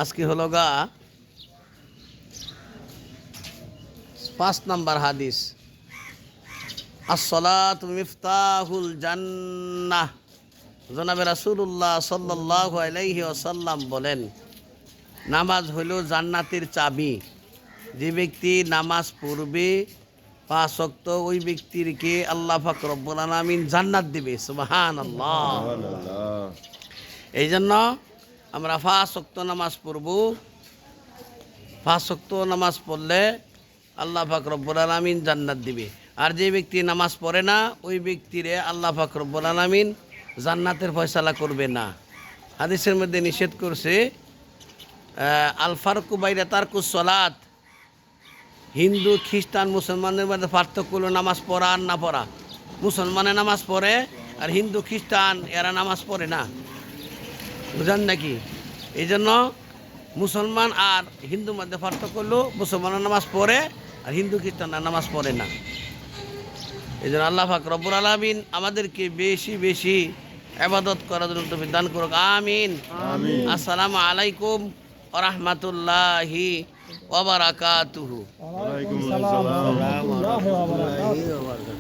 আজকে হলো গা 5 নাম্বার হাদিস। আসসালাতু মিফতাহুল জান্নাহ। জনাবে রাসূলুল্লাহ সাল্লাল্লাহু আলাইহি ওয়াসাল্লাম বলেন, নামাজ হইল জান্নাতের চাবি। যে ব্যক্তি নামাজ পড়বে 5 ওয়াক্ত, ওই ব্যক্তিকে আল্লাহ পাক রব্বুল আলামিন জান্নাত দিবে। সুবহানাল্লাহ। এই জন্য আমরা 5 ওয়াক্ত নামাজ পড়ব। 5 ওয়াক্ত নামাজ পড়লে আল্লাহ পাক রব্বুল আলামিন জান্নাত দিবে। আর যে ব্যক্তি নামাজ পড়ে না, ওই ব্যক্তিরে আল্লাহ পাক রব্বুল আলামিন জান্নাতের ফয়সালা করবে না। হাদিসের মধ্যে নিষেধ করছে, আল ফারকু বাইনা তারকুস সালাত। হিন্দু খ্রিস্টান মুসলমানদের মধ্যে পার্থক্য হলো নামাজ পড়া আর না পড়া। মুসলমানে নামাজ পড়ে আর হিন্দু খ্রিস্টান এরা নামাজ পড়ে না, বুঝেন নাকি? এই জন্য মুসলমান আর হিন্দুর মধ্যে পার্থক্য হলো মুসলমানরা নামাজ পড়ে আর হিন্দু খ্রিস্টানরা নামাজ পড়ে না। এই জন্য আল্লাহ পাক রব্বুল আলামিন আমাদেরকে বেশি বেশি ইবাদত করার জন্য তৌফিক দান করুক। আমিন। আসসালামু আলাইকুম ওয়া রাহমাতুল্লাহি ওয়া বারাকাতুহু। ওয়া আলাইকুম আসসালাম ওয়া রাহমাতুল্লাহি ওয়া বারাকাতুহু।